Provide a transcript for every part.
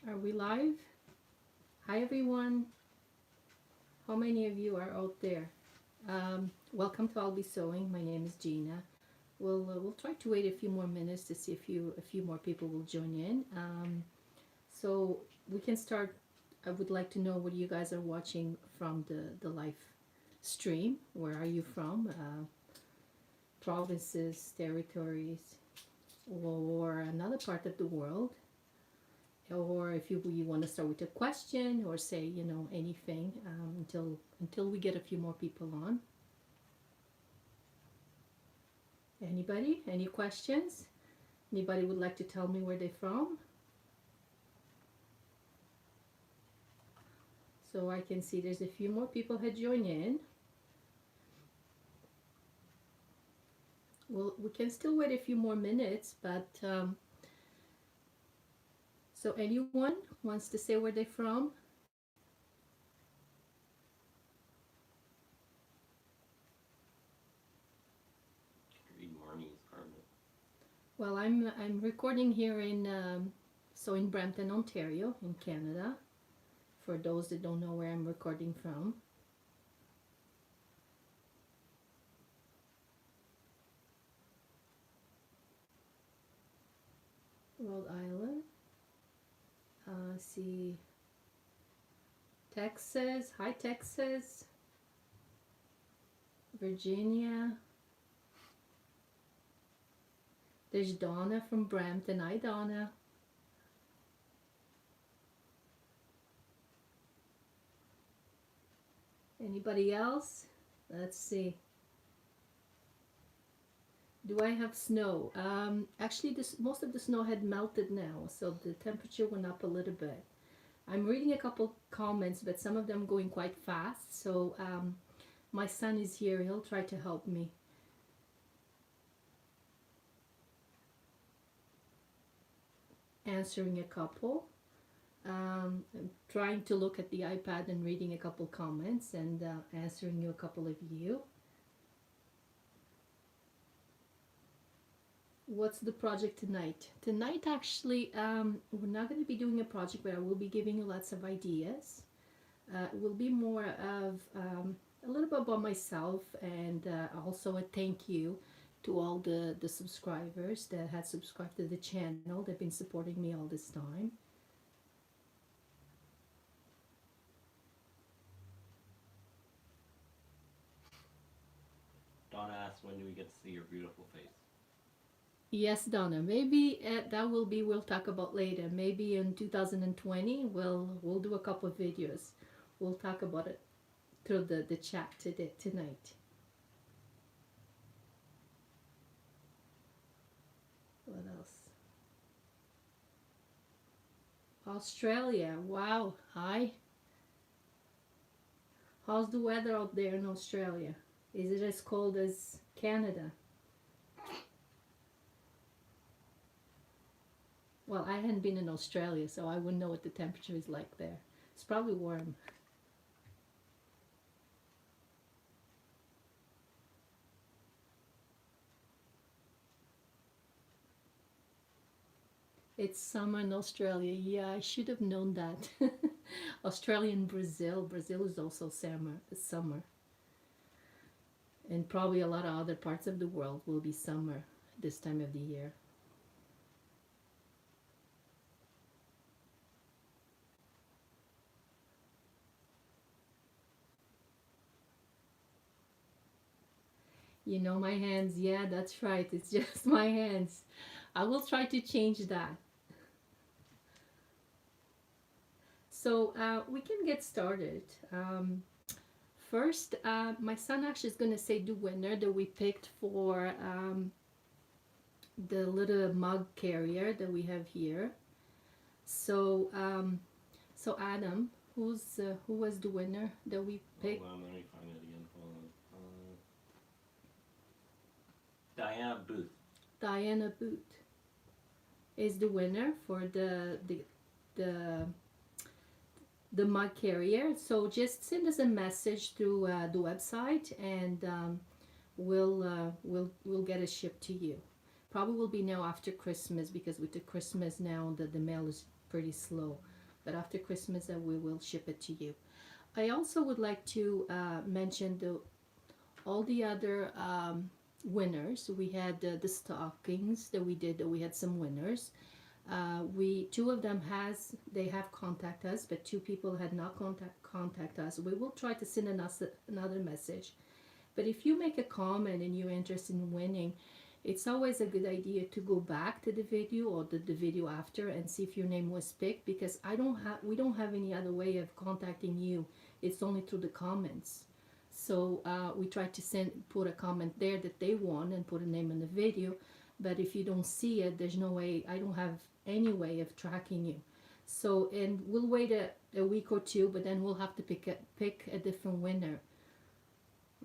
Are we live? Hi everyone. How many of you are out there? Welcome to I'll Be Sewing. My name is Gina. We'll try to wait a few more minutes to see if a few more people will join in. So we can start. I would like to know what you guys are watching from the live stream. Where are you from? Provinces, territories, or another part of the world? Or if you want to start with a question or say anything until we get a few more people on. Anybody? Any questions? Anybody would like to tell me where they're from? So I can see there's a few more people had joined in. Well, we can still wait a few more minutes, but so anyone wants to say where they're from? Good morning, Carmen. Well, I'm recording here in in Brampton, Ontario, in Canada. For those that don't know where I'm recording from. Rhode Island. See Texas. Hi, Texas. Virginia. There's Donna from Brampton. Hi, Donna. Anybody else? Let's see. Do I have snow? Actually, most of the snow had melted now, so the temperature went up a little bit. I'm reading a couple comments, but some of them going quite fast. So my son is here. He'll try to help me. Answering a couple. I'm trying to look at the iPad and reading a couple comments and answering you a couple of you. What's the project tonight? Tonight, actually, we're not going to be doing a project, but I will be giving you lots of ideas. It will be more of a little bit about myself and also a thank you to all the subscribers that had subscribed to the channel. They've been supporting me all this time. Donna asked, when do we get to see your beautiful face? Yes, Donna. Maybe that will be we'll talk about later. Maybe in 2020 we'll do a couple of videos. We'll talk about it through the chat tonight. What else? Australia. Wow. Hi. How's the weather out there in Australia? Is it as cold as Canada? Well, I hadn't been in Australia, so I wouldn't know what the temperature is like there. It's probably warm. It's summer in Australia. Yeah, I should have known that. Australia and Brazil. Brazil is also summer. And probably a lot of other parts of the world will be summer this time of the year. You know my hands. Yeah, that's right. It's just my hands. I will try to change that. So we can get started. First, my son actually is going to say the winner that we picked for the little mug carrier that we have here. So, so Adam, who was the winner that we picked? Hold on, let me find it again. Hold on. Diana Booth. Diana Booth is the winner for the the mug carrier. So just send us a message through the website, and we'll get it shipped to you. Probably will be now after Christmas because with the Christmas now the mail is pretty slow. but after Christmas we will ship it to you. I also would like to mention all the other winners. We had the stockings that we did. We had some winners. We two of them they have contacted us, but two people had not contact us. We will try to send another message. But if you make a comment and you're interested in winning, it's always a good idea to go back to the video or the video after and see if your name was picked, because we don't have any other way of contacting you. It's only through the comments. So we try to put a comment there that they won and put a name in the video. But if you don't see it, there's no way. I don't have any way of tracking you. So, and we'll wait a week or two, but then we'll have to pick a different winner.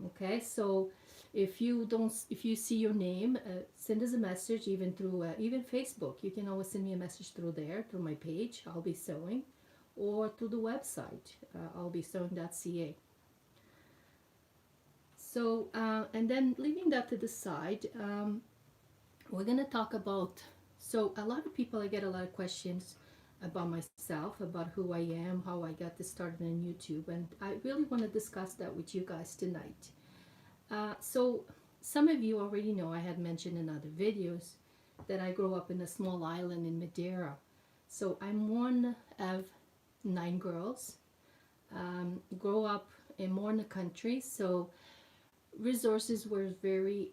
Okay, so if you see your name, send us a message, even through even Facebook. You can always send me a message through there, through my page, I'll Be Sewing, or through the website, illbesewing.ca. So, and then leaving that to the side, we're going to talk about, so a lot of people, I get a lot of questions about myself, about who I am, how I got this started on YouTube, and I really want to discuss that with you guys tonight. So some of you already know, I had mentioned in other videos, that I grew up in a small island in Madeira. So I'm one of 9 girls, grow up more in the country, so resources were very,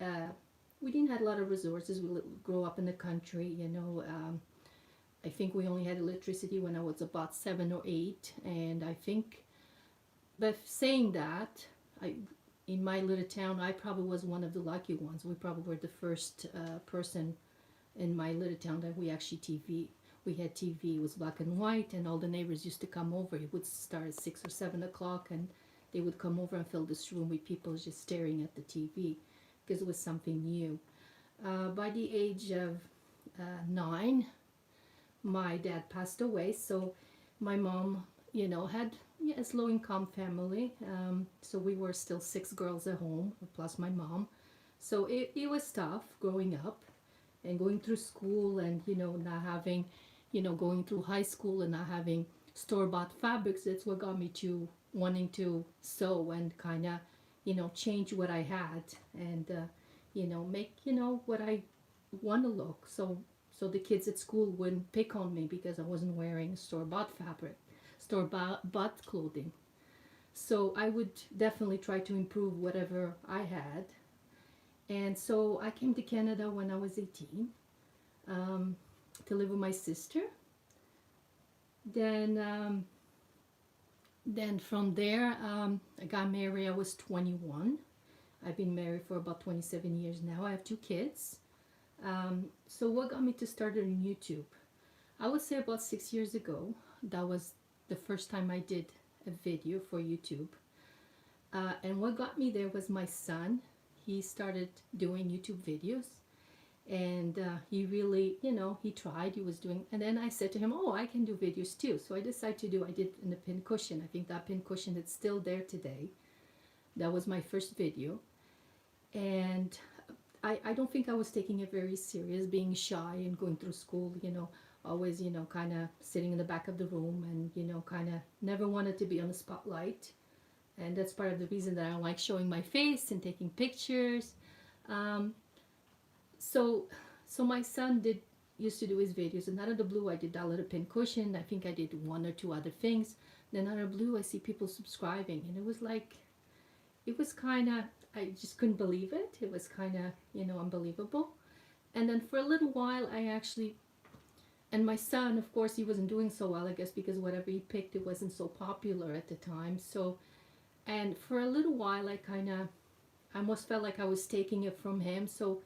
we didn't have a lot of resources. We grew up in the country, you know. I think we only had electricity when I was about 7 or 8, and I think, but saying that, in my little town, I probably was one of the lucky ones. We probably were the first person in my little town that we actually we had TV. It was black and white, and all the neighbors used to come over. It would start at 6 or 7 o'clock, and they would come over and fill this room with people just staring at the TV, because it was something new. By the age of 9, my dad passed away, so my mom, you know, had a low-income family, so we were still 6 girls at home, plus my mom. So it was tough growing up and going through school, and, you know, not having, you know, going through high school and not having store-bought fabrics. That's what got me to wanting to sew and kind of, you know, change what I had and, you know, make, you know, what I want to look. So the kids at school wouldn't pick on me because I wasn't wearing store-bought fabric, store-bought clothing. So I would definitely try to improve whatever I had. And so I came to Canada when I was 18 to live with my sister. Then from there, I got married. I was 21. I've been married for about 27 years now. I have 2 kids. So what got me to start on YouTube? I would say about 6 years ago. That was the first time I did a video for YouTube. And what got me there was my son. He started doing YouTube videos. And he really, you know, he tried, he was doing, and then I said to him, oh, I can do videos too. So I decided I did in the pin cushion. I think that pin cushion is still there today. That was my first video. And I don't think I was taking it very serious, being shy and going through school, you know, always, you know, kind of sitting in the back of the room and, you know, kind of never wanted to be on the spotlight. And that's part of the reason that I like showing my face and taking pictures. So my son used to do his videos, and out of the blue I did that little pin cushion. I think I did 1 or 2 other things. Then out of the blue I see people subscribing, and it was like, it was kind of, I just couldn't believe it. It was kind of, you know, unbelievable. And then for a little while I actually, and my son, of course, he wasn't doing so well, I guess, because whatever he picked, it wasn't so popular at the time. So, and for a little while I almost felt like I was taking it from him. So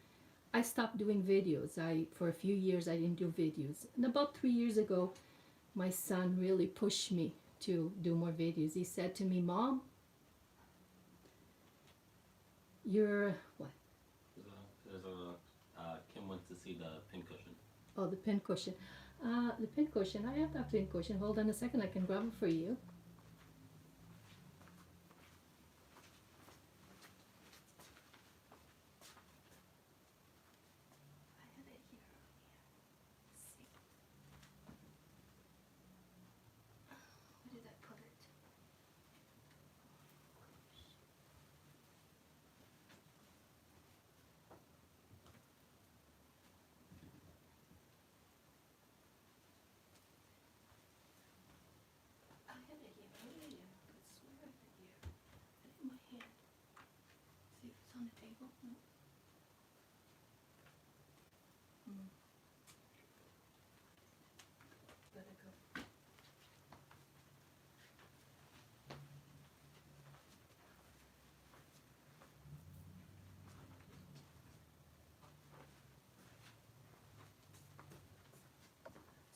I stopped doing videos. For a few years I didn't do videos. And about 3 years ago, my son really pushed me to do more videos. He said to me, Mom, you're, what? Kim wants to see the pin cushion. Oh, the pin cushion. The pin cushion, I have that pin cushion. Hold on a second, I can grab it for you.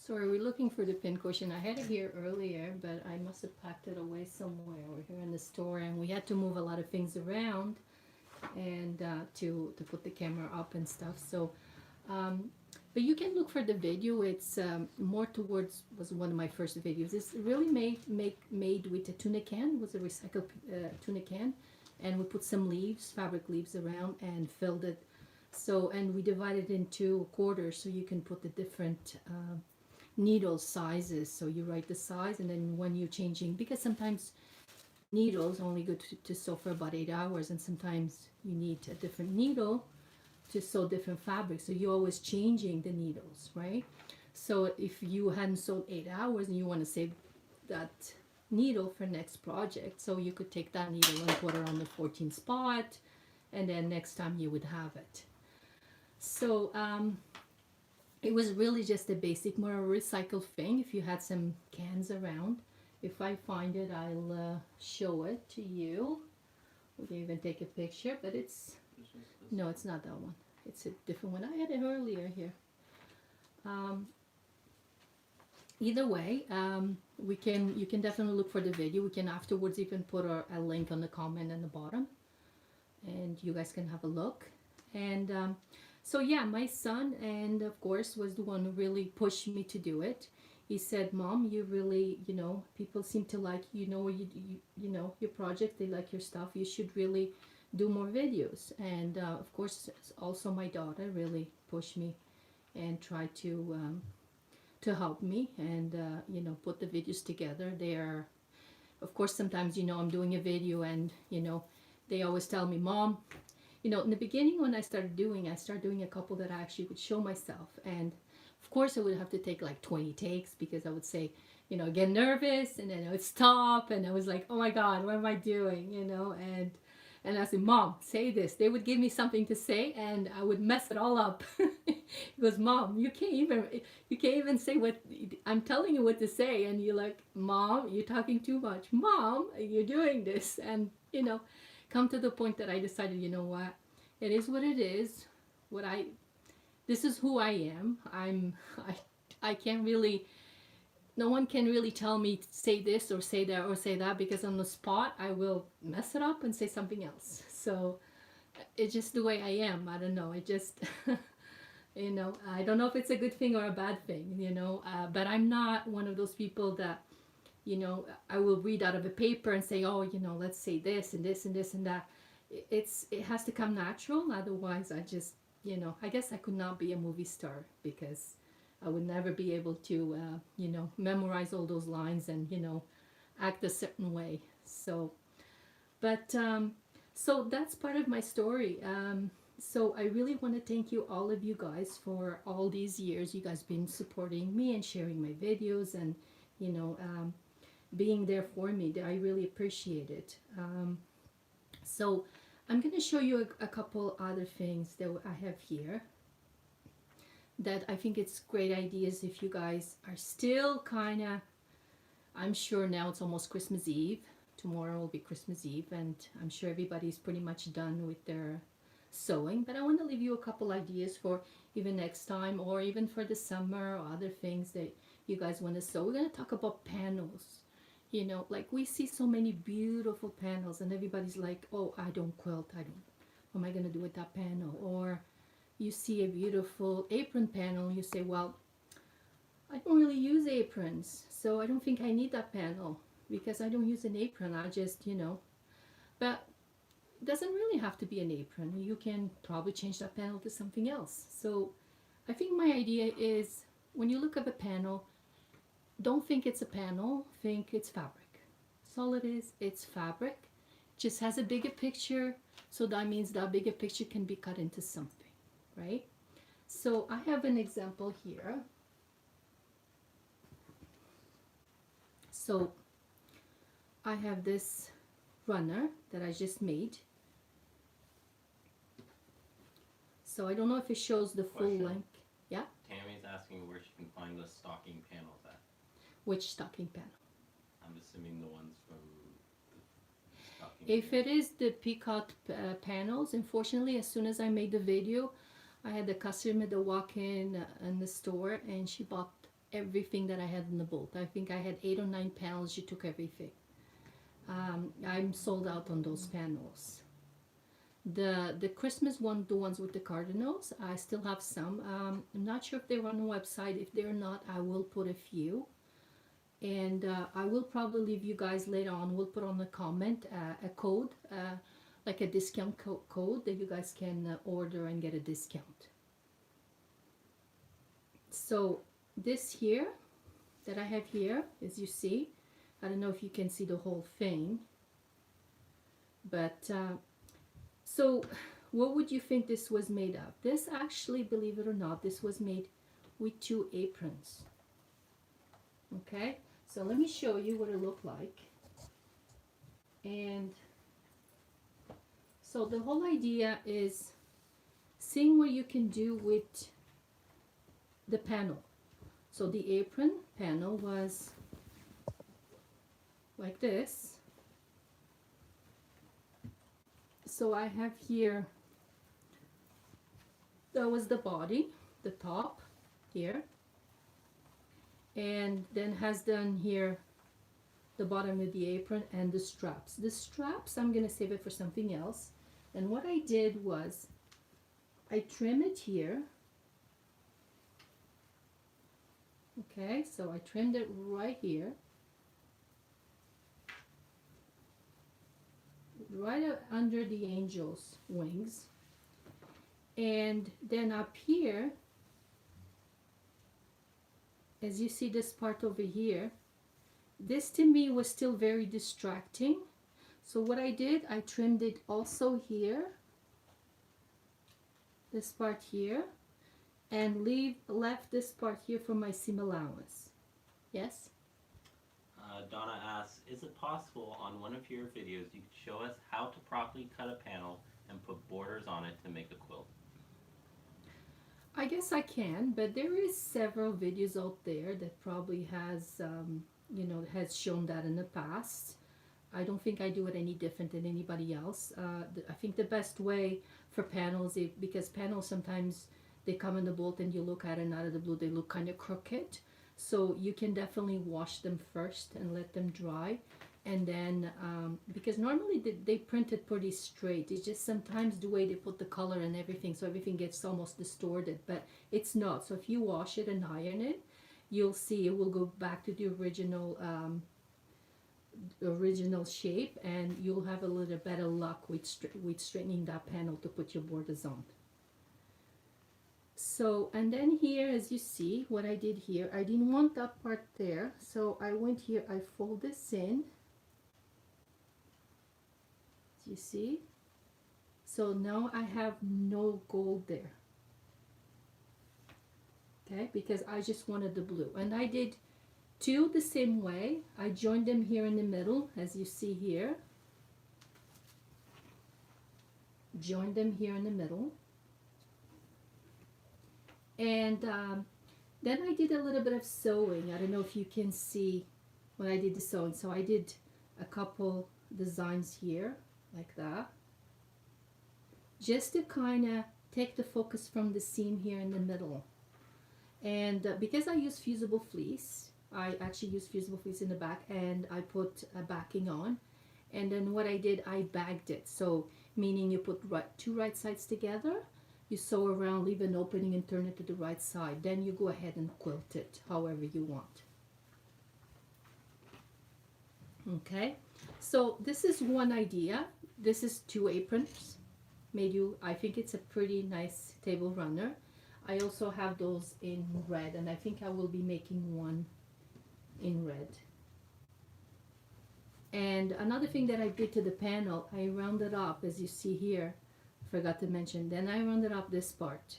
Sorry, we're looking for the pincushion. I had it here earlier, but I must have packed it away somewhere. We're here in the store, and we had to move a lot of things around, and to put the camera up and stuff. So, but you can look for the video. It's more towards was one of my first videos. It's really made with a tuna can. It was a recycled tuna can, and we put some leaves, fabric leaves around, and filled it. So, and we divided it into quarters, so you can put the different needle sizes. So you write the size, and then when you're changing, because sometimes needles only go to sew for about 8 hours, and sometimes you need a different needle to sew different fabrics, so you're always changing the needles, right? So if you hadn't sewed 8 hours and you want to save that needle for next project, so you could take that needle and put it on the 14th spot, and then next time you would have it. So it was really just a basic, more recycled thing. If you had some cans around, if I find it, I'll show it to you. We can even take a picture, but it's, no, it's not that one. It's a different one. I had it earlier here. Either way, you can definitely look for the video. We can afterwards even put a link on the comment in the bottom, and you guys can have a look. And so yeah, my son, and of course, was the one who really pushed me to do it. He said, "Mom, you really, people seem to like, you know, your project. They like your stuff. You should really do more videos." And of course, also my daughter really pushed me and tried to help me and put the videos together. They are, of course, sometimes I'm doing a video, and they always tell me, "Mom." In the beginning when I started doing a couple that I actually would show myself, and of course I would have to take like 20 takes, because I would say, get nervous, and then I would stop, and I was like, oh my God, what am I doing? And I said, "Mom, say this." They would give me something to say, and I would mess it all up. He goes, "Mom, you can't even say what I'm telling you what to say," and you're like, "Mom, you're talking too much. Mom, you're doing this." And come to the point that I decided, you know what, it is what it is. This is who I am. I can't really, no one can really tell me to say this or say that or say that, because on the spot I will mess it up and say something else. So it's just the way I am. I don't know. It just, I don't know if it's a good thing or a bad thing, but I'm not one of those people that, I will read out of a paper and say, "Oh, let's say this and this and this and that." It has to come natural. Otherwise, I just, I guess I could not be a movie star, because I would never be able to, memorize all those lines and, act a certain way. So, but, so that's part of my story. So I really want to thank you, all of you guys, for all these years. You guys been supporting me and sharing my videos, and, being there for me. I really appreciate it. So I'm going to show you a couple other things that I have here that I think it's great ideas if you guys are still kind of, I'm sure now it's almost Christmas Eve. Tomorrow will be Christmas Eve, and I'm sure everybody's pretty much done with their sewing. But I want to leave you a couple ideas for even next time, or even for the summer, or other things that you guys want to sew. We're going to talk about panels. Like we see so many beautiful panels, and everybody's like, "Oh, I don't quilt. What am I going to do with that panel?" Or you see a beautiful apron panel, and you say, "Well, I don't really use aprons, so I don't think I need that panel, because I don't use an apron. I just, but it doesn't really have to be an apron. You can probably change that panel to something else." So I think my idea is, when you look at a panel, don't think it's a panel, think it's fabric. That's all it is. It's fabric. It just has a bigger picture, so that means that bigger picture can be cut into something, right? So I have an example here. So I have this runner that I just made. So I don't know if it shows the full length. Yeah? Tammy's asking where she can find the stocking panels at. Which stocking panel? I'm assuming the ones from the stocking If panels. it is the Peacock Panels, unfortunately, as soon as I made the video, I had a customer that walk in the store, and she bought everything that I had in the bolt. I think I had 8 or 9 panels. She took everything. I'm sold out on those panels. The Christmas one, the ones with the cardinals, I still have some. I'm not sure if they're on the website. If they're not, I will put a few. And I will probably leave you guys later on. We'll put on the comment a code, like a discount code that you guys can order and get a discount. So this here that I have here, as you see, I don't know if you can see the whole thing, but so what would you think this was made of? This actually, believe it or not, this was made with 2 aprons. Okay, so let me show you what it looked like. And so the whole idea is seeing what you can do with the panel. So the apron panel was like this. So I have here, that was the body, the top here, and then has done here the bottom of the apron and the straps. The straps, I'm gonna save it for something else. And what I did was I trim it here. Okay, so I trimmed it right here, right up under the angel's wings. And then up here, as you see this part over here, this to me was still very distracting. So what I did, I trimmed it also here, this part here, and left this part here for my seam allowance. Yes? Donna asks, is it possible on one of your videos you could show us how to properly cut a panel and put borders on it to make a quilt? I guess I can, but there is several videos out there that probably has, you know, has shown that in the past. I don't think I do it any different than anybody else. I think the best way for panels, because panels sometimes they come in the bolt and you look at it and out of the blue they look kind of crooked. So you can definitely wash them first and let them dry. And then, because normally they print it pretty straight. It's just sometimes the way they put the color and everything, so everything gets almost distorted, but it's not. So if you wash it and iron it, you'll see it will go back to the original shape, and you'll have a little better luck with straightening that panel to put your borders on. So, and then here, as you see, what I did here, I didn't want that part there, so I went here, I fold this in. You see? So now I have no gold there. Okay, because I just wanted the blue. And I did 2 the same way. I joined them here in the middle, as you see here. Joined them here in the middle. And then I did a little bit of sewing. I don't know if you can see when I did the sewing. So I did a couple designs here, like that. Just to kind of take the focus from the seam here in the middle. And because I use fusible fleece, I actually use fusible fleece in the back, and I put a backing on. And then what I did, I bagged it. So meaning you put 2 right sides together, you sew around, leave an opening and turn it to the right side. Then you go ahead and quilt it however you want. Okay, so this is one idea. This is 2 aprons. I think it's a pretty nice table runner. I also have those in red, and I think I will be making one in red. And another thing that I did to the panel, I rounded up, as you see here, forgot to mention, then I rounded up this part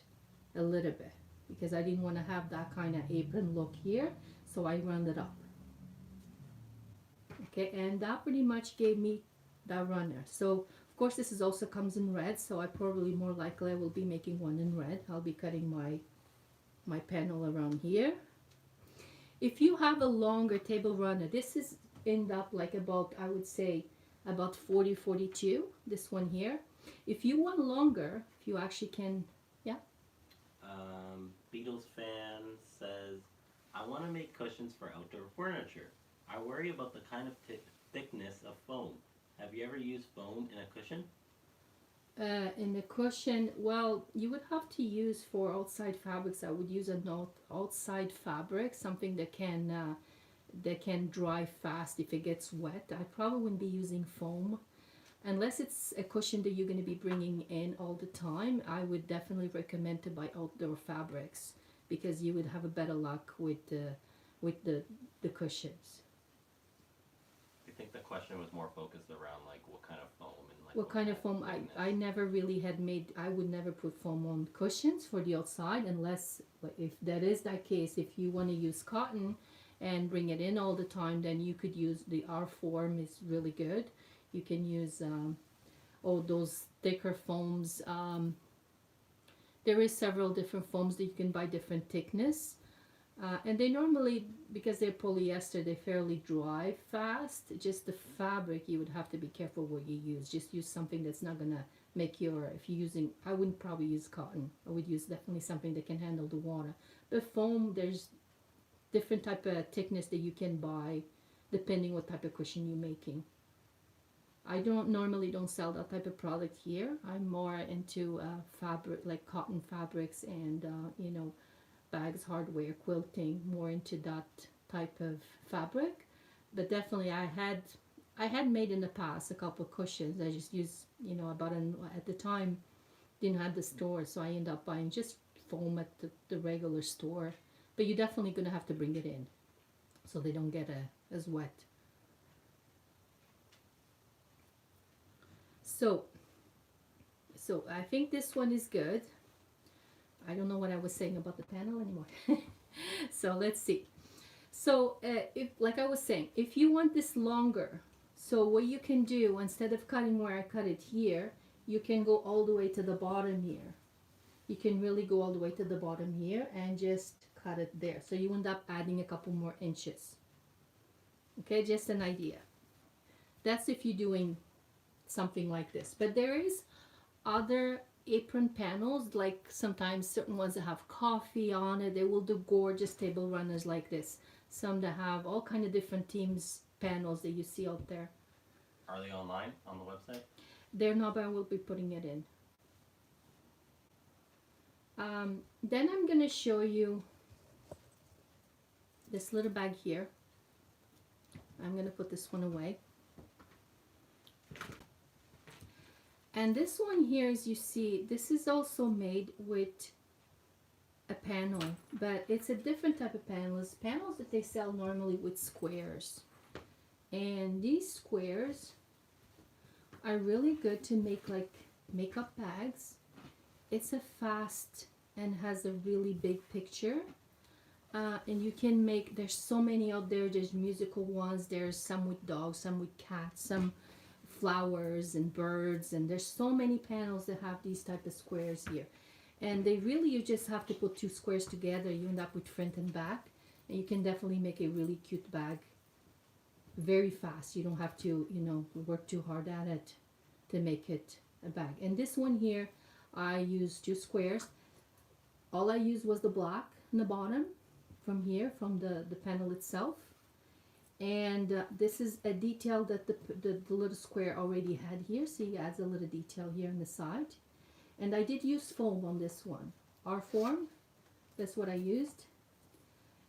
a little bit because I didn't want to have that kind of apron look here, so I rounded up. Okay, and that pretty much gave me that runner. So of course this is also comes in red, so I probably more likely I will be making one in red. I'll be cutting my panel around here. If you have a longer table runner, this is end up like about, I would say about 40-42, this one here. If you want longer, if you actually can, yeah. Beatles fan says, I want to make cushions for outdoor furniture. I worry about the kind of thickness of foam. Have you ever used foam in a cushion? In the cushion, well, you would have to use for outside fabrics. I would use an outside fabric, something that can dry fast if it gets wet. I probably wouldn't be using foam unless it's a cushion that you're going to be bringing in all the time. I would definitely recommend to buy outdoor fabrics because you would have a better luck with the cushions. I think the question was more focused around like what kind of foam and like What kind of foam? I never really had made. I would never put foam on cushions for the outside unless, if that is that case, if you want to use cotton and bring it in all the time, then you could use the R form is really good. You can use those thicker foams. There is several different foams that you can buy different thickness. And they normally, because they're polyester, they fairly dry fast. Just the fabric, you would have to be careful what you use. Just use something that's not gonna make your, if you're using, I wouldn't probably use cotton. I would use definitely something that can handle the water. But foam, there's different type of thickness that you can buy depending what type of cushion you're making. I normally don't sell that type of product here. I'm more into fabric, like cotton fabrics and bags, hardware, quilting, more into that type of fabric. But definitely I had made in the past a couple of cushions. I just used, at the time didn't have the store, so I ended up buying just foam at the regular store. But you're definitely going to have to bring it in so they don't get as wet. So I think this one is good. I don't know what I was saying about the panel anymore. So let's see. So if, like I was saying, if you want this longer, so what you can do, instead of cutting where I cut it here, you can go all the way to the bottom here. You can really go all the way to the bottom here and just cut it there. So you end up adding a couple more inches. Okay, just an idea. That's if you're doing something like this. But there is other apron panels, like sometimes certain ones that have coffee on it. They will do gorgeous table runners like this. Some that have all kind of different themes panels that you see out there. Are they online on the website? They're not, but I will be putting it in. Then I'm gonna show you this little bag here. I'm gonna put this one away. And this one here, as you see, this is also made with a panel, but it's a different type of panels. Panels that they sell normally with squares. And these squares are really good to make like makeup bags. It's a fast and has a really big picture. And you can make, there's so many out there. There's musical ones. There's some with dogs, some with cats, some flowers and birds, and there's so many panels that have these type of squares here. And they really, you just have to put two squares together, you end up with front and back, and you can definitely make a really cute bag very fast. You don't have to, work too hard at it to make it a bag. And this one here, I used two squares. All I used was the black in the bottom from here, from the panel itself. And this is a detail that the little square already had here, so it adds a little detail here on the side. And I did use foam on this one, R form, that's what I used.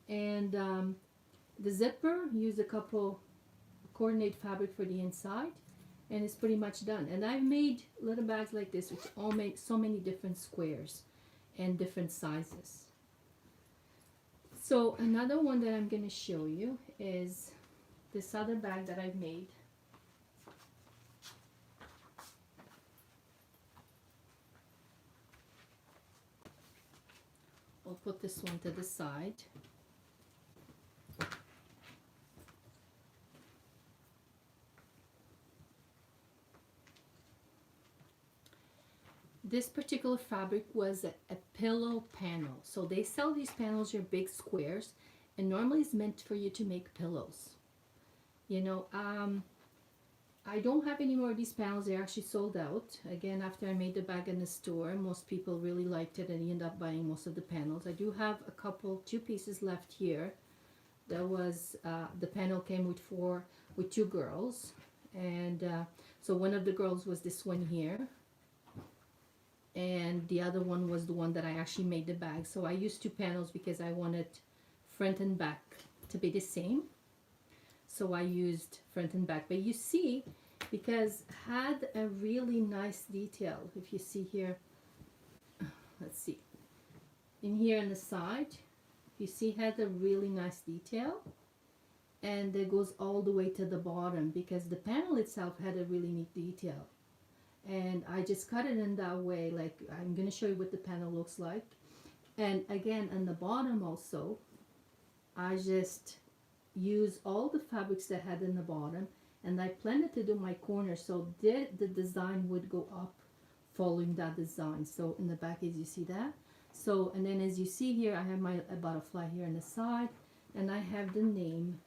And the zipper, use a couple coordinate fabric for the inside, and it's pretty much done. And I've made little bags like this, which all make so many different squares and different sizes. So another one that I'm going to show you is this other bag that I've made. I'll put this one to the side. This particular fabric was a pillow panel. So they sell these panels, your big squares, and normally it's meant for you to make pillows. I don't have any more of these panels. They're actually sold out. Again, after I made the bag in the store, most people really liked it and ended up buying most of the panels. I do have a couple, 2 pieces left here. There was, the panel came with 2 girls. And so one of the girls was this one here. And the other one was the one that I actually made the bag. So I used 2 panels because I wanted front and back to be the same. So I used front and back, but you see, because had a really nice detail. If you see here, let's see, in here on the side, you see had a really nice detail, and it goes all the way to the bottom because the panel itself had a really neat detail. And I just cut it in that way. Like, I'm going to show you what the panel looks like. And again, on the bottom also, I just use all the fabrics that I had in the bottom, and I planned to do my corner so the design would go up following that design. So in the back, as you see that. So, and then as you see here, I have my a butterfly here on the side, and I have the name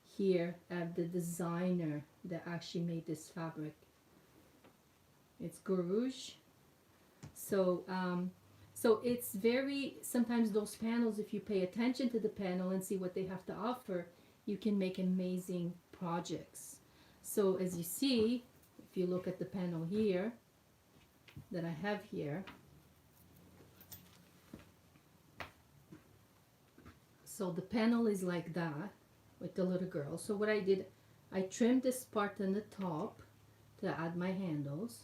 here of the designer that actually made this fabric. It's Gourouge. So so it's very, sometimes those panels, if you pay attention to the panel and see what they have to offer, you can make amazing projects. So as you see, if you look at the panel here that I have here, so the panel is like that with the little girl. So what I did, I trimmed this part on the top to add my handles.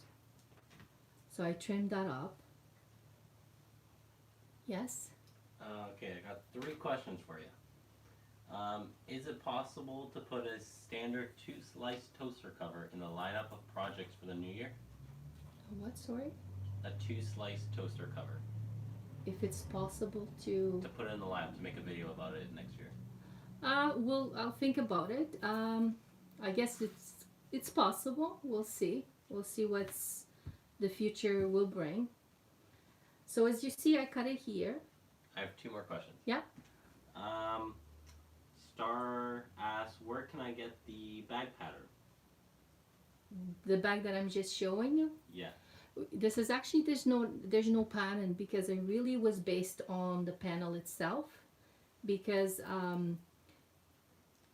So I trimmed that up. Yes? Okay, I got 3 questions for you. Is it possible to put a standard 2-slice toaster cover in the lineup of projects for the new year? What, sorry? A 2-slice toaster cover. If it's possible to... To put it in the lineup, to make a video about it next year. Well, I'll think about it. I guess it's possible. We'll see. We'll see what's the future will bring. So as you see, I cut it here. I have 2 more questions. Yeah. Star asks, where can I get the bag pattern? The bag that I'm just showing you. Yeah. This is actually, there's no pattern because it really was based on the panel itself, because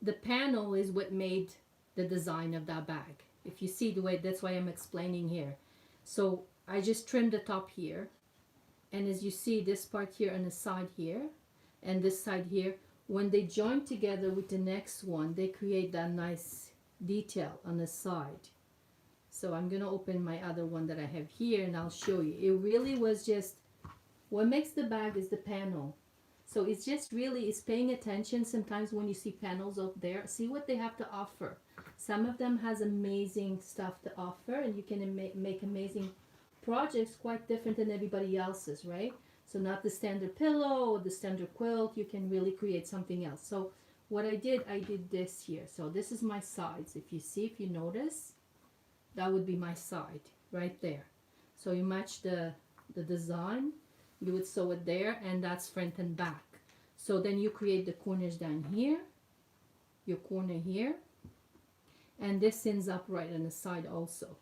the panel is what made the design of that bag. If you see the way, that's why I'm explaining here. So I just trimmed the top here. And as you see, this part here on the side here and this side here, when they join together with the next one, they create that nice detail on the side. So I'm going to open my other one that I have here and I'll show you. It really was just, what makes the bag is the panel. So it's just really, it's paying attention sometimes when you see panels out there. See what they have to offer. Some of them has amazing stuff to offer, and you can make amazing projects quite different than everybody else's, right? So not the standard pillow or the standard quilt, you can really create something else. So what I did this here. So this is my sides. If you see, if you notice, that would be my side right there. So you match the design, you would sew it there, and that's front and back. So then you create the corners down here, your corner here, and this ends up right on the side also.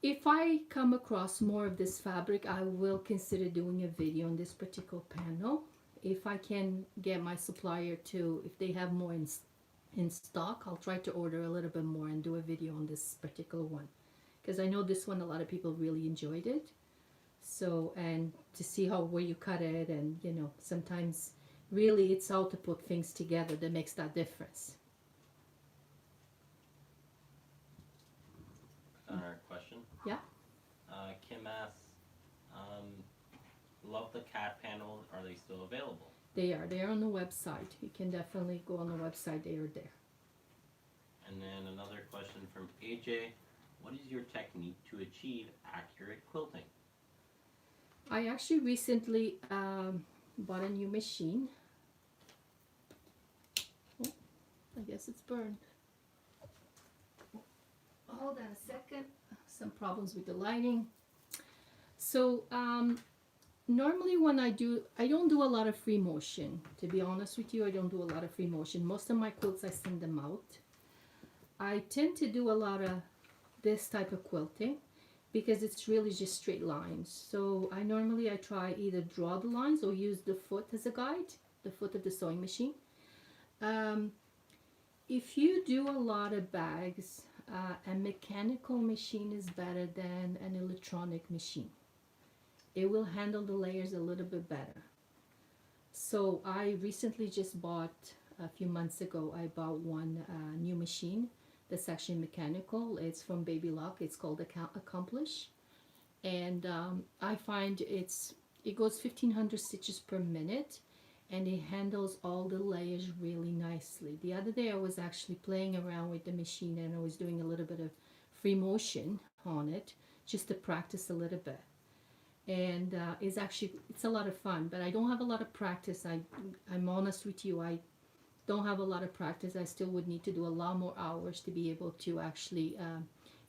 If I come across more of this fabric, I will consider doing a video on this particular panel. If I can get my supplier to, if they have more in stock, I'll try to order a little bit more and do a video on this particular one. Because I know this one, a lot of people really enjoyed it. So, and to see where you cut it, and you know, sometimes really it's how to put things together that makes that difference. Another question. Yeah. Kim asks, love the cat panels. Are they still available? They are. They are on the website. You can definitely go on the website. They are there. And then another question from AJ. What is your technique to achieve accurate quilting? I actually recently bought a new machine. Oh, I guess it's burned. Hold on a second. Some problems with the lighting. So normally when I don't do a lot of free motion. To be honest with you, I don't do a lot of free motion. Most of my quilts, I send them out. I tend to do a lot of this type of quilting because it's really just straight lines. So I try either draw the lines or use the foot as a guide, the foot of the sewing machine. Um, if you do a lot of bags, a mechanical machine is better than an electronic machine. It will handle the layers a little bit better. So I recently just bought, a few months ago, I bought one new machine that's actually mechanical. It's from Baby Lock. It's called Accomplish. And I find it goes 1500 stitches per minute, and it handles all the layers really nicely. The other day I was actually playing around with the machine, and I was doing a little bit of free motion on it just to practice a little bit. And it's a lot of fun, but I don't have a lot of practice. I'm honest with you, I don't have a lot of practice. I still would need to do a lot more hours to be able to actually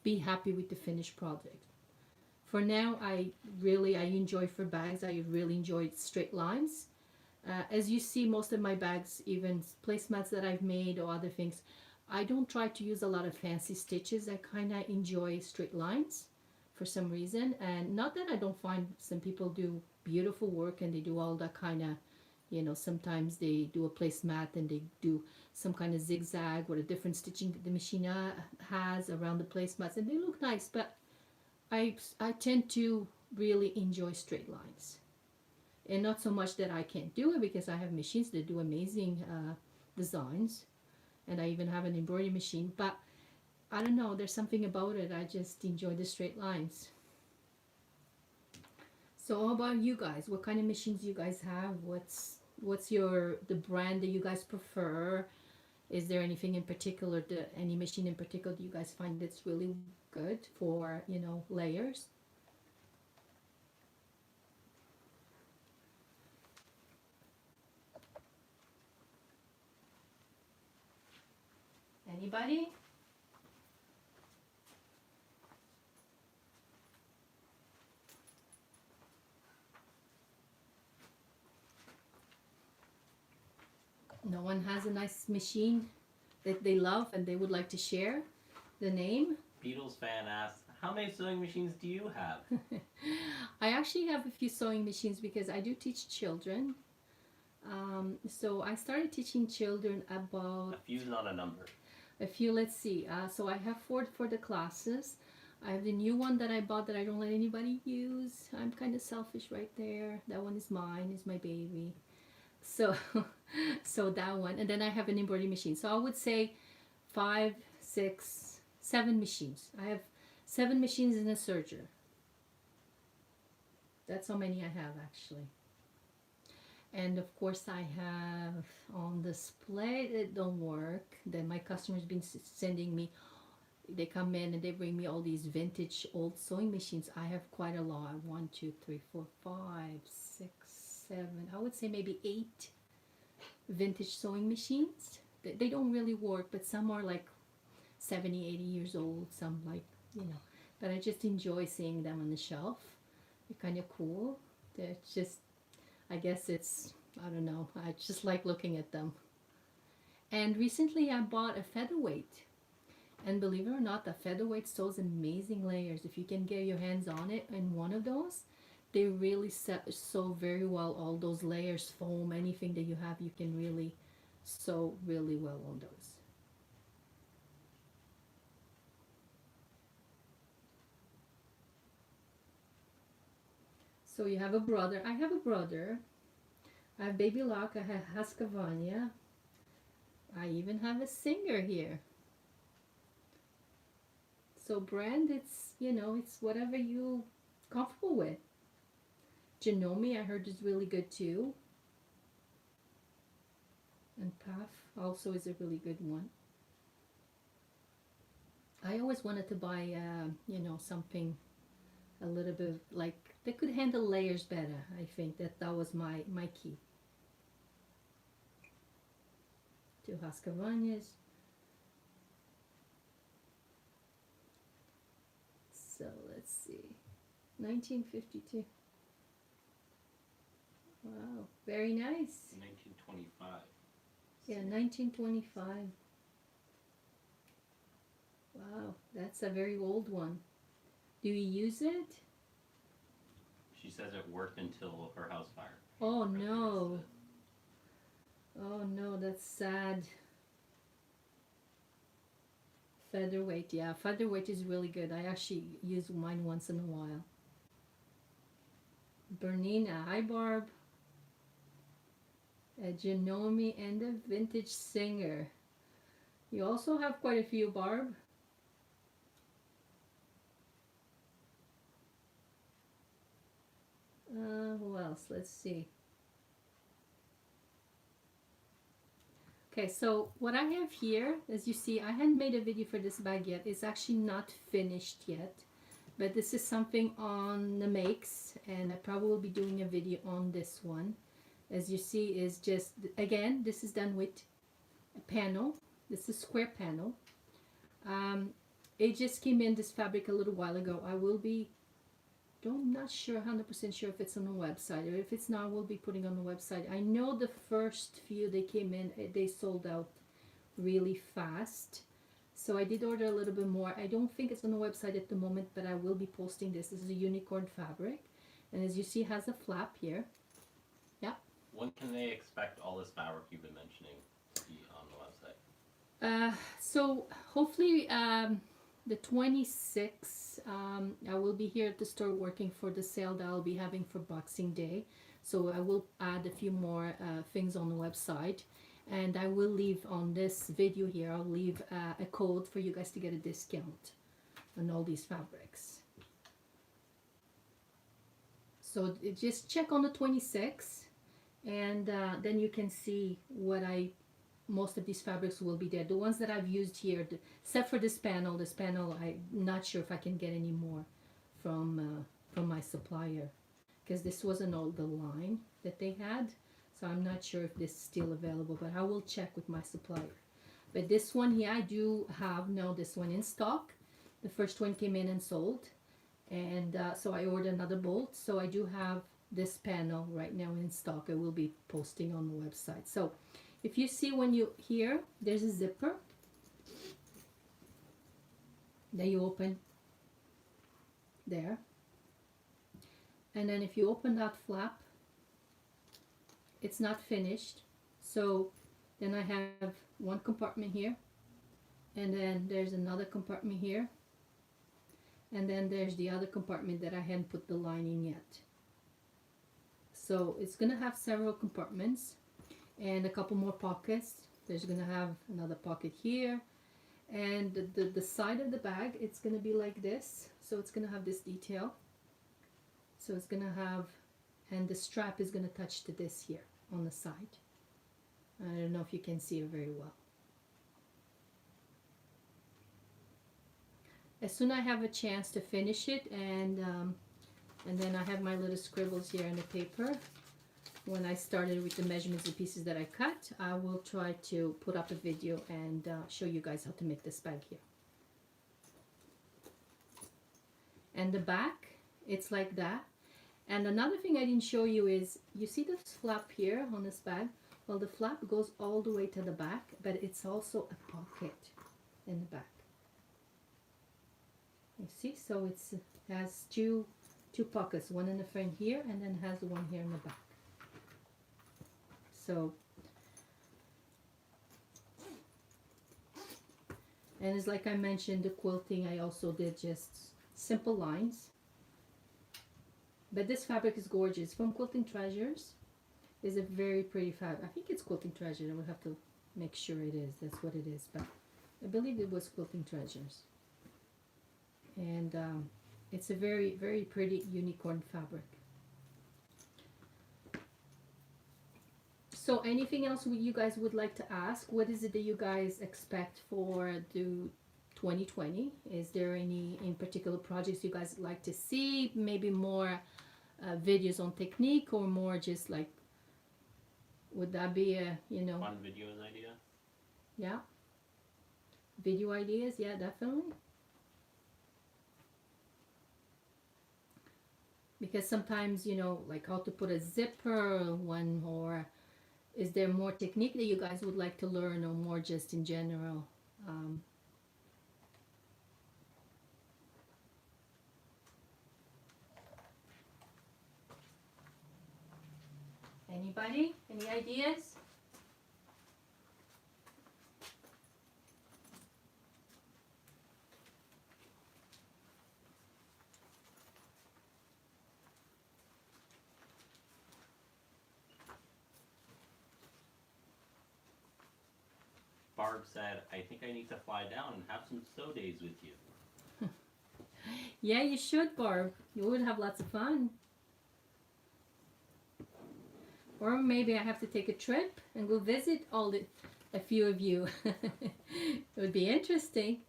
be happy with the finished product. For now, I enjoy for bags. I really enjoy straight lines. As you see, most of my bags, even placemats that I've made or other things, I don't try to use a lot of fancy stitches. I kind of enjoy straight lines for some reason. And not that I don't find some people do beautiful work and they do all that kind of, sometimes they do a placemat and they do some kind of zigzag or a different stitching that the machine has around the placemats, and they look nice, but I tend to really enjoy straight lines. And not so much that I can't do it, because I have machines that do amazing designs, and I even have an embroidery machine, but I don't know, there's something about it. I just enjoy the straight lines. So how about you guys? What kind of machines you guys have? What's the brand that you guys prefer? Is there anything in particular, any machine in particular that you guys find that's really good for, layers? Anybody? No one has a nice machine that they love and they would like to share the name? Beatles fan asks, how many sewing machines do you have? I actually have a few sewing machines because I do teach children. So I started teaching children about... A few's not a number. A few, let's see. So I have four for the classes. I have the new one that I bought that I don't let anybody use. I'm kind of selfish right there. That one is mine, is my baby. So, so that one. And then I have an embroidery machine. So I would say 5, 6, 7 machines. I have 7 machines in a serger. That's how many I have, actually. And of course I have on display that don't work. Then my customers been sending me, they come in and they bring me all these vintage old sewing machines. I have quite a lot. 1, 2, 3, 4, 5, 6, 7. I would say maybe 8 vintage sewing machines. They don't really work, but some are like 70, 80 years old. Some like, but I just enjoy seeing them on the shelf. They're kind of cool. They're just, I guess I don't know, I just like looking at them. And recently I bought a featherweight. And believe it or not, the featherweight sews amazing layers. If you can get your hands on it in one of those, they really sew very well. All those layers, foam, anything that you have, you can really sew really well on those. So you have a brother. I have a brother. I have Baby Lock. I have Husqvarna. I even have a Singer here. So brand, it's whatever you comfortable with. Janome, I heard, is really good too. And Paf also is a really good one. I always wanted to buy, something a little bit like that could handle layers better. I think that was my key to Husqvarna's. So let's see, 1952. Wow, very nice. 1925. Yeah, 1925. Wow, that's a very old one. Do you use it? She says it worked until her house fire. Oh Replaced no. it. Oh no, that's sad. Featherweight, yeah, featherweight is really good. I actually use mine once in a while. Bernina, hi Barb. A Genome and a Vintage Singer. You also have quite a few, Barb. Who else? Let's see. Okay, so what I have here, as you see, I hadn't made a video for this bag yet. It's actually not finished yet. But this is something on the makes, and I probably will be doing a video on this one. As you see, is just, again, this is done with a panel. This is square panel. It just came in this fabric a little while ago. I will be, I'm not sure, 100% sure if it's on the website, or if it's not, we'll be putting on the website. I know the first few they came in, they sold out really fast. So I did order a little bit more. I don't think it's on the website at the moment, but I will be posting this. This is a unicorn fabric. And as you see, it has a flap here. Yeah. When can they expect all this fabric you've been mentioning to be on the website? So hopefully the 26th, I will be here at the store working for the sale that I'll be having for Boxing Day. So I will add a few more things on the website. And I will leave on this video here, I'll leave a code for you guys to get a discount on all these fabrics. So just check on the 26th, and then you can see what most of these fabrics will be there. The ones that I've used here, except for this panel I'm not sure if I can get any more from my supplier, because this wasn't all the line that they had. So I'm not sure if this is still available, but I will check with my supplier. But this one here, I do have now this one in stock. The first one came in and sold. And so I ordered another bolt. So I do have this panel right now in stock. I will be posting on the website. So if you see when you here, there's a zipper. Then you open there. And then if you open that flap, it's not finished. So then I have one compartment here, and then there's another compartment here, and then there's the other compartment that I hadn't put the lining yet. So it's gonna have several compartments and a couple more pockets. There's gonna have another pocket here, and the side of the bag, it's gonna be like this. So it's gonna have this detail. So it's gonna have, and the strap is gonna touch to this here on the side. I don't know if you can see it very well. As soon as I have a chance to finish it, and then I have my little scribbles here in the paper. When I started with the measurements and pieces that I cut, I will try to put up a video and show you guys how to make this bag here. And the back, it's like that. And another thing I didn't show you is, you see this flap here on this bag? Well, the flap goes all the way to the back, but it's also a pocket in the back. You see, so it has two pockets, one in the front here, and then has one here in the back. So, and it's like I mentioned, the quilting, I also did just simple lines. But this fabric is gorgeous. From Quilting Treasures. Is a very pretty fabric. I think it's Quilting Treasures. I would have to make sure it is. That's what it is. But I believe it was Quilting Treasures. And it's a very, very pretty unicorn fabric. So anything else you guys would like to ask? What is it that you guys expect for the 2020? Is there any in particular projects you guys would like to see? Maybe more videos on technique, or more just like, would that be a, you know, Fun videos idea? yeah, video ideas? Yeah, definitely. Because sometimes, you know, like how to put a zipper one, or is there more technique that you guys would like to learn, or more just in general? Anybody? Any ideas? Barb said, I think I need to fly down and have some snow days with you. Yeah, you should, Barb. You would have lots of fun. Or maybe I have to take a trip and go visit a few of you. It would be interesting.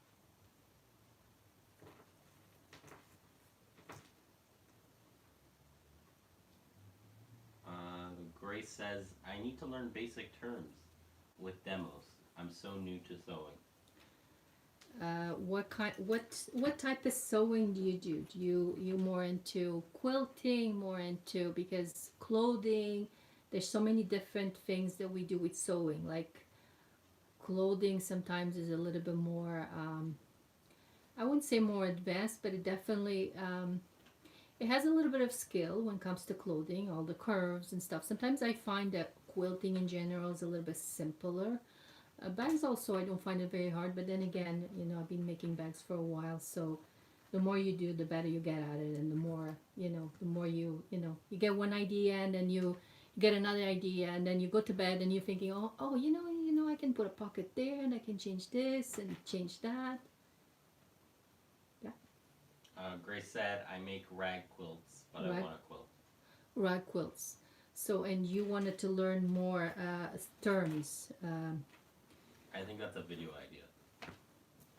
Grace says, I need to learn basic terms with demos. I'm so new to sewing. What type of sewing do you do? Do you more into quilting, more into, because clothing, there's so many different things that we do with sewing. Like clothing sometimes is a little bit more, I wouldn't say more advanced, but it definitely it has a little bit of skill when it comes to clothing, all the curves and stuff. Sometimes I find that quilting in general is a little bit simpler. Bags also, I don't find it very hard, but then again, I've been making bags for a while, so the more you do, the better you get at it, and the more, the more you get one idea, and then you get another idea, and then you go to bed and you're thinking, oh, I can put a pocket there, and I can change this and change that. Grace said, I make rag quilts, but I want to quilt. Rag quilts. So, and you wanted to learn more terms. I think that's a video idea.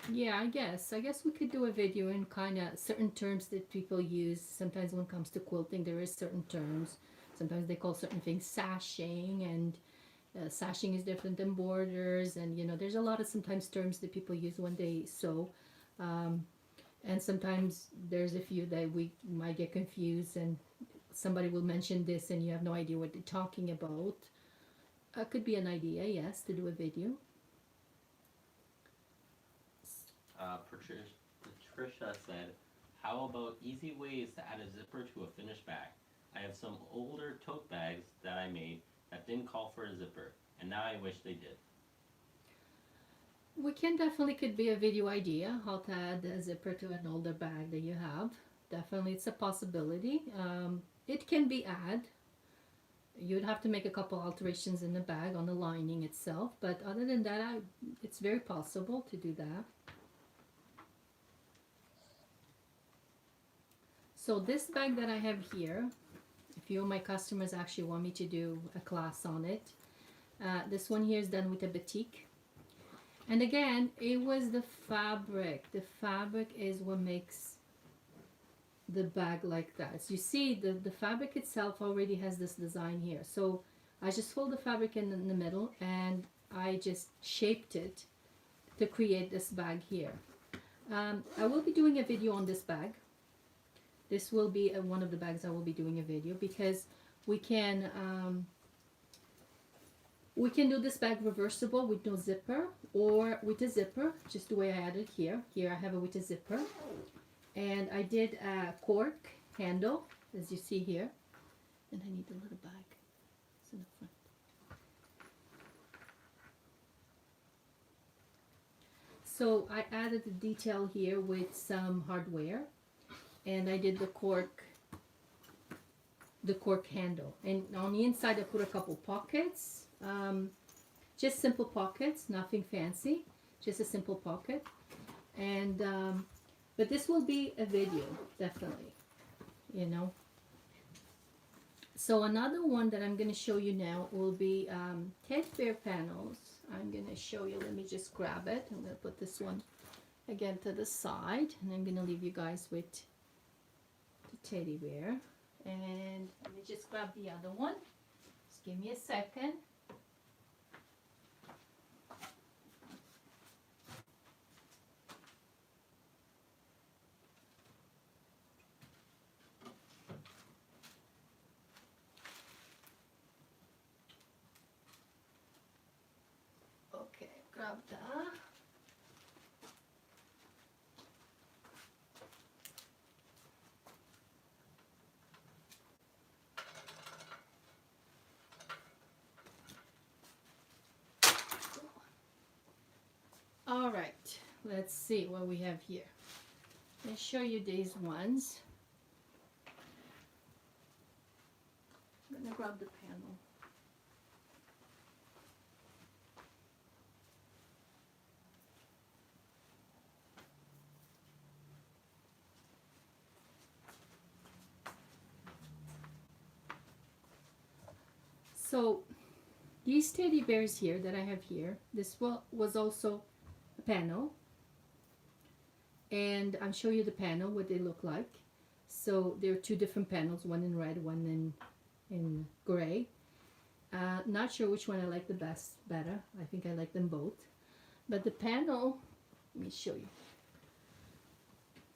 Yeah, I guess we could do a video and kind of certain terms that people use. Sometimes when it comes to quilting, there is certain terms. Sometimes they call certain things sashing, and sashing is different than borders, and there's a lot of sometimes terms that people use when they sew. And sometimes there's a few that we might get confused, and somebody will mention this and you have no idea what they're talking about. Could be an idea, yes, to do a video. Patricia said, how about easy ways to add a zipper to a finished bag? I have some older tote bags that I made that didn't call for a zipper, and now I wish they did. We can definitely, could be a video idea, how to add a zipper to an older bag that you have. Definitely, it's a possibility. It can be added. You'd have to make a couple alterations in the bag on the lining itself, but other than that, it's very possible to do that. So this bag that I have here, a few of my customers actually want me to do a class on it. This one here is done with a batik. And again, it was the fabric. The fabric is what makes the bag like that. So you see, the fabric itself already has this design here. So I just fold the fabric in the middle, and I just shaped it to create this bag here. I will be doing a video on this bag. This will be one of the bags I will be doing a video, because we can do this bag reversible with no zipper, or with a zipper, just the way I added here. Here I have it with a zipper. And I did a cork handle, as you see here. And I need a little bag. It's in the front. So I added the detail here with some hardware. And I did the cork handle. And on the inside I put a couple pockets. Just simple pockets, nothing fancy, just a simple pocket. And but this will be a video, definitely, So another one that I'm going to show you now will be teddy bear panels. I'm going to show you, let me just grab it. I'm going to put this one again to the side, and I'm going to leave you guys with the teddy bear. And let me just grab the other one. Just give me a second. Okay, grab that. let's see what we have here. Let's show you these ones. I'm gonna grab the panel. So these teddy bears here that I have here, this was also a panel, and I'll show you the panel, what they look like. So there are two different panels, one in red, one in gray. Not sure which one I like the better. I think I like them both. But the panel, let me show you.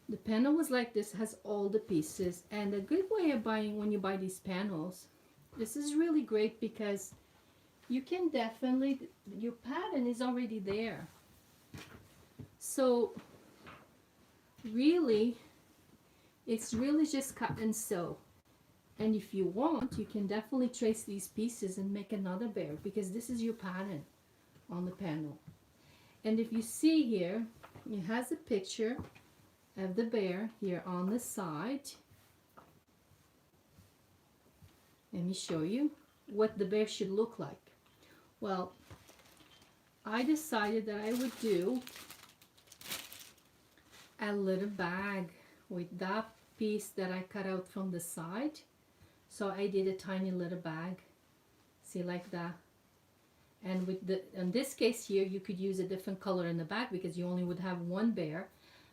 The panel was like this, has all the pieces, and a good way of buying when you buy these panels, this is really great because you can definitely, your pattern is already there. So really, it's really just cut and sew. And if you want, you can definitely trace these pieces and make another bear, because this is your pattern on the panel. And if you see here, it has a picture of the bear here on the side. Let me show you what the bear should look like. Well, I decided that I would do a little bag with that piece that I cut out from the side. So I did a tiny little bag, see, like that. And with the, in this case here, you could use a different color in the back because you only would have one bear.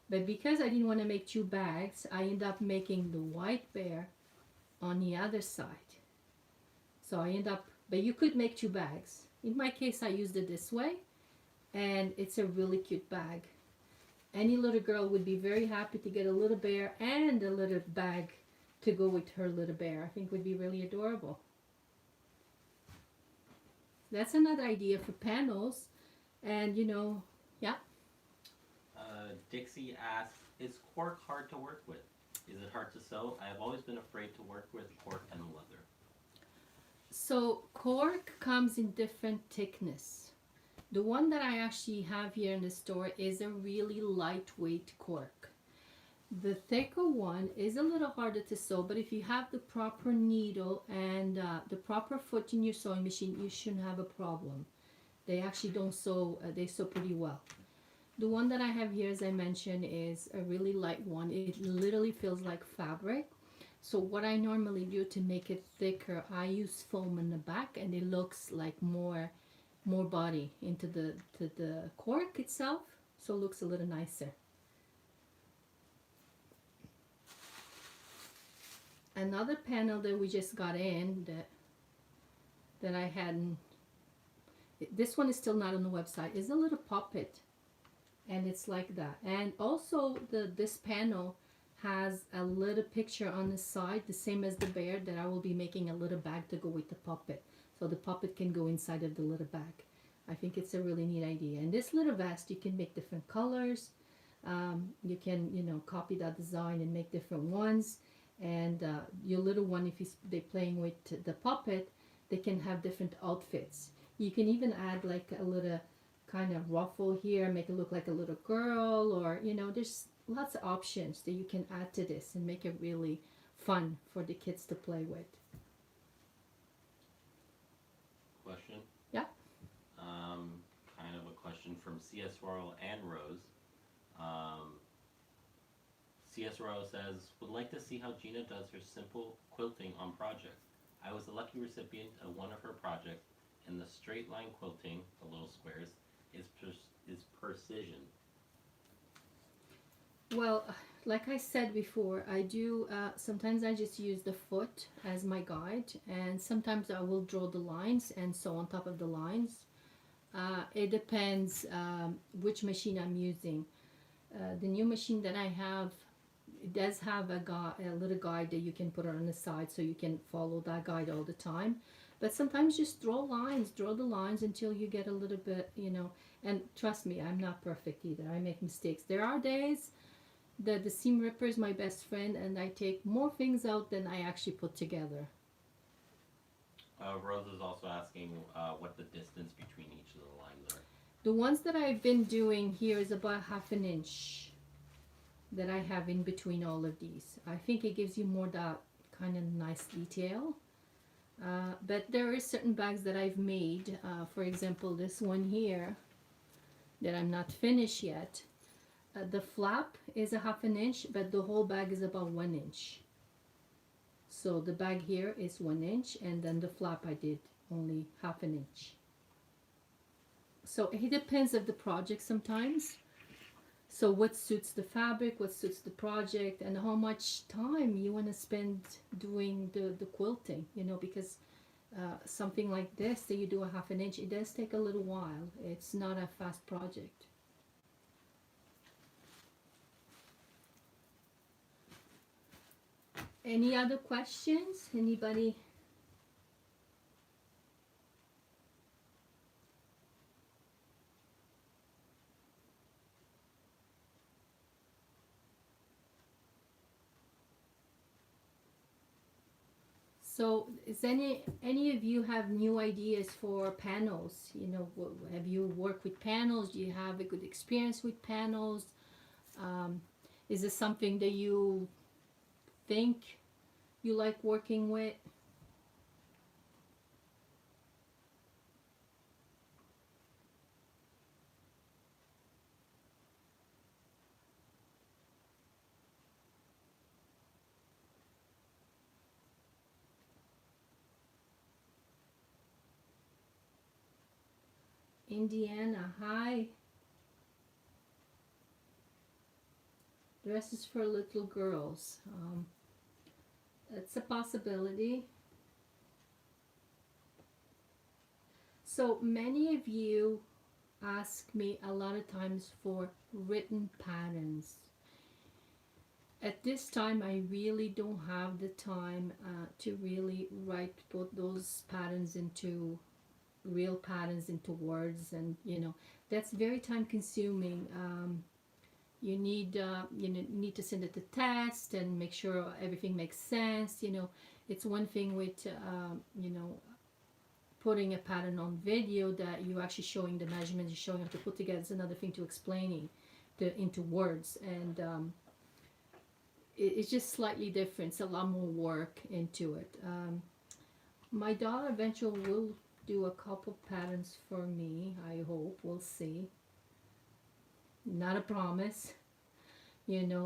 But because I didn't want to make two bags, I ended up making the white bear on the other side. So I end up, but you could make two bags. In my case, I used it this way, and it's a really cute bag. Any little girl would be very happy to get a little bear and a little bag to go with her little bear. I think would be really adorable. That's another idea for panels. And you know, yeah. Dixie asks, is cork hard to work with? Is it hard to sew? I have always been afraid to work with cork and leather. So cork comes in different thickness. The one that I actually have here in the store is a really lightweight cork. The thicker one is a little harder to sew, but if you have the proper needle and the proper foot in your sewing machine, you shouldn't have a problem. They actually don't sew, they sew pretty well. The one that I have here, as I mentioned, is a really light one. It literally feels like fabric. So what I normally do to make it thicker, I use foam in the back, and it looks like more body into the cork itself, so it looks a little nicer. Another panel that we just got in that I hadn't, this one is still not on the website, is a little puppet, and it's like that. And also this panel has a little picture on the side, the same as the bear, that I will be making a little bag to go with the puppet. So the puppet can go inside of the little bag. I think it's a really neat idea. And this little vest, you can make different colors. You can, you know, copy that design and make different ones. And your little one, if they're playing with the puppet, they can have different outfits. You can even add like a little kind of ruffle here, make it look like a little girl, or, you know, there's lots of options that you can add to this and make it really fun for the kids to play with. Question? Yeah. Kind of a question from CS Royal and Rose. CS Royal says, would like to see how Gina does her simple quilting on projects. I was the lucky recipient of one of her projects, and the straight line quilting, the little squares, is precision. Well, like I said before, I do, sometimes I just use the foot as my guide, and sometimes I will draw the lines and sew on top of the lines. It depends which machine I'm using. The new machine that I have, it does have a little guide that you can put on the side, so you can follow that guide all the time. But sometimes just draw the lines until you get a little bit, you know, and trust me, I'm not perfect either. I make mistakes. There are days that the seam ripper is my best friend, and I take more things out than I actually put together. Rose is also asking what the distance between each of the lines are. The ones that I've been doing here is about 1/2 inch that I have in between all of these. I think it gives you more that kind of nice detail. But there are certain bags that I've made. For example, this one here that I'm not finished yet. The flap is a 1/2 inch, but the whole bag is about 1 inch. So the bag here is 1 inch, and then the flap I did only 1/2 inch. So it depends of the project sometimes. So what suits the fabric, what suits the project, and how much time you want to spend doing the quilting, you know, because something like this that you do a 1/2 inch, it does take a little while. It's not a fast project. Any other questions? Anybody? So, is any of you have new ideas for panels? You know, have you worked with panels? Do you have a good experience with panels? Is this something that you think you like working with? Indiana, hi. Dresses for little girls. It's a possibility. So many of you ask me a lot of times for written patterns. At this time, I really don't have the time to really put those patterns into real patterns into words, and you know that's very time consuming. You need need to send it to test and make sure everything makes sense. You know, it's one thing with you know, putting a pattern on video that you're actually showing the measurements, you're showing how to put together. It's another thing to explaining into words, and it's just slightly different. It's a lot more work into it. My daughter eventually will do a couple patterns for me, I hope. We'll see. Not a promise. You know,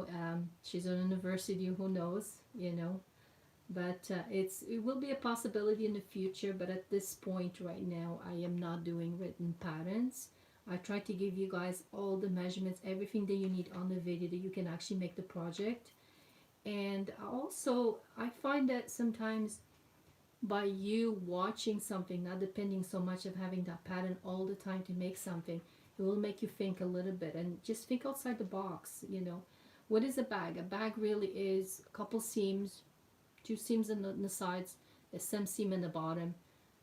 she's on university, who knows, you know. But it will be a possibility in the future, but at this point right now, I am not doing written patterns. I try to give you guys all the measurements, everything that you need on the video that you can actually make the project. And also, I find that sometimes by you watching something, not depending so much of having that pattern all the time to make something, it will make you think a little bit and just think outside the box. You know, what is a bag? A bag really is a couple seams, two seams on the sides, a some seam in the bottom,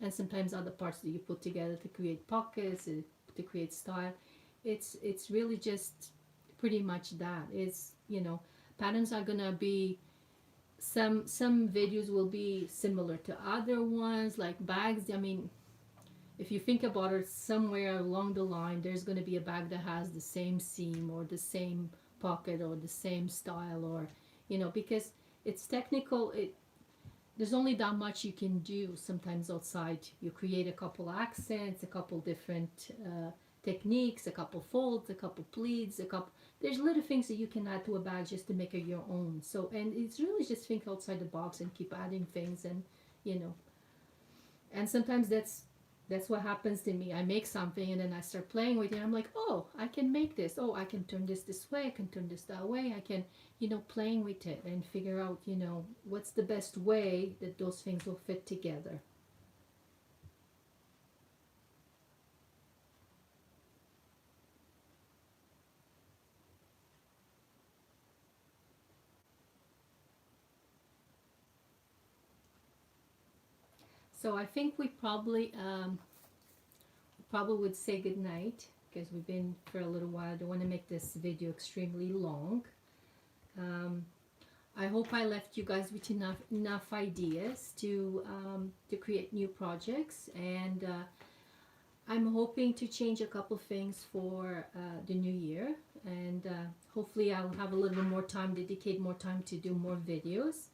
and sometimes other parts that you put together to create pockets, to create style. It's really just pretty much that. It's, you know, patterns are gonna be, some videos will be similar to other ones, like bags. I mean, if you think about it, somewhere along the line there's going to be a bag that has the same seam or the same pocket or the same style, or you know, because it's technical. There's only that much you can do sometimes outside. You create a couple accents, a couple different techniques, a couple folds, a couple pleats, a couple, there's little things that you can add to a bag just to make it your own. So, and it's really just think outside the box and keep adding things, and you know, and sometimes that's what happens to me. I make something and then I start playing with it. I'm like, oh, I can make this. Oh, I can turn this way. I can turn this that way. I can, you know, playing with it and figure out, you know, what's the best way that those things will fit together. So I think we probably would say good night because we've been for a little while. I don't want to make this video extremely long. I hope I left you guys with enough ideas to create new projects, and I'm hoping to change a couple things for the new year, and hopefully I'll have a little bit more time, dedicate more time to do more videos.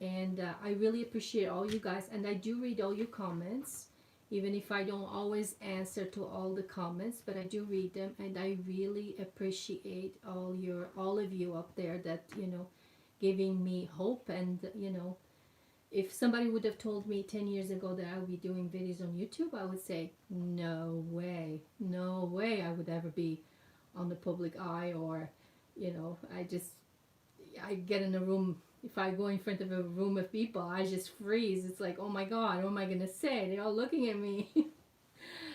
And I really appreciate all you guys, and I do read all your comments, even if I don't always answer to all the comments, but I do read them, and I really appreciate all of you up there that, you know, giving me hope. And you know, if somebody would have told me 10 years ago that I would be doing videos on YouTube, I would say, no way, no way I would ever be on the public eye. Or, you know, I get in a room, if I go in front of a room of people, I just freeze. It's like, oh my God, what am I going to say? They're all looking at me.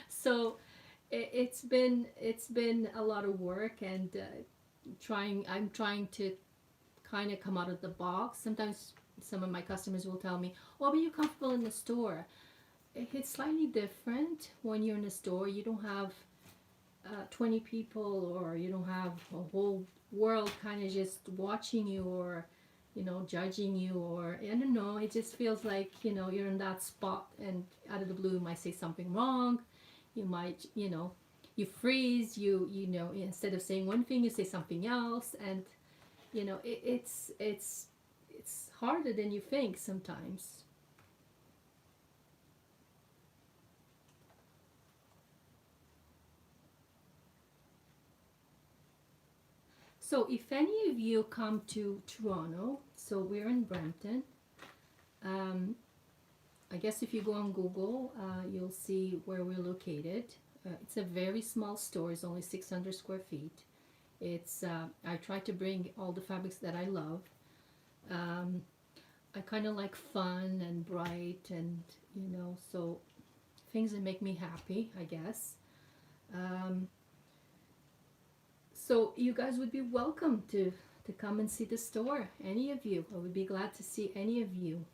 So it's been a lot of work, and I'm trying to kind of come out of the box. Sometimes some of my customers will tell me, oh, but you're comfortable in the store. It's slightly different when you're in a store. You don't have 20 people, or you don't have a whole world kind of just watching you, or, you know, judging you, or I don't know. It just feels like, you know, you're in that spot, and out of the blue you might say something wrong. You might, you know, you freeze, you know, instead of saying one thing you say something else. And you know, it's harder than you think sometimes. So if any of you come to Toronto, so we're in Brampton, I guess if you go on Google, you'll see where we're located. It's a very small store. It's only 600 square feet. It's I try to bring all the fabrics that I love. I kind of like fun and bright, and you know, so things that make me happy, I guess. Um, so you guys would be welcome to come and see the store. Any of you, I would be glad to see any of you.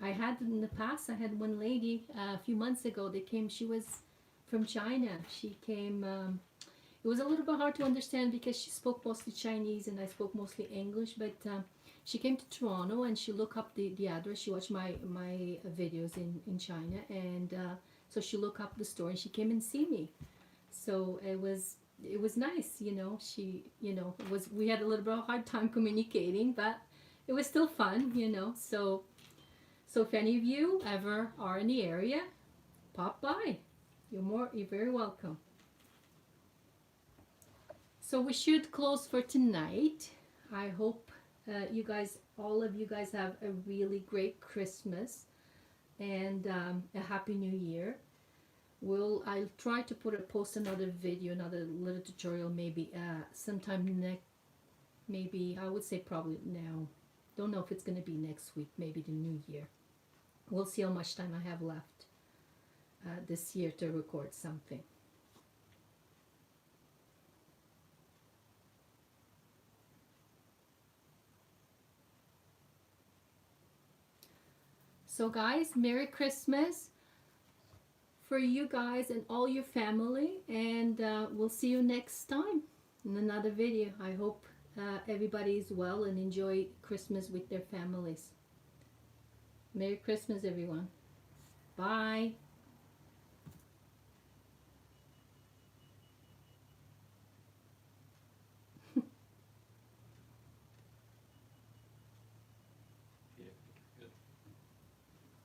I had in the past, I had one lady a few months ago that came. She was from China. She came. It was a little bit hard to understand because she spoke mostly Chinese and I spoke mostly English. But she came to Toronto and she looked up the address. She watched my videos in China, and so she looked up the store and she came and see me. So it was nice, you know. She, you know, we had a little bit of a hard time communicating, but it was still fun, you know. So if any of you ever are in the area, pop by. You're very welcome. So we should close for tonight. I hope all of you guys have a really great Christmas, and a happy new year. I'll try to post another video, another little tutorial, maybe sometime maybe I would say probably now. Don't know if it's going to be next week, maybe the new year. We'll see how much time I have left this year to record something. So guys, Merry Christmas for you guys and all your family, and we'll see you next time in another video. I hope everybody is well and enjoy Christmas with their families. Merry Christmas, everyone. Bye.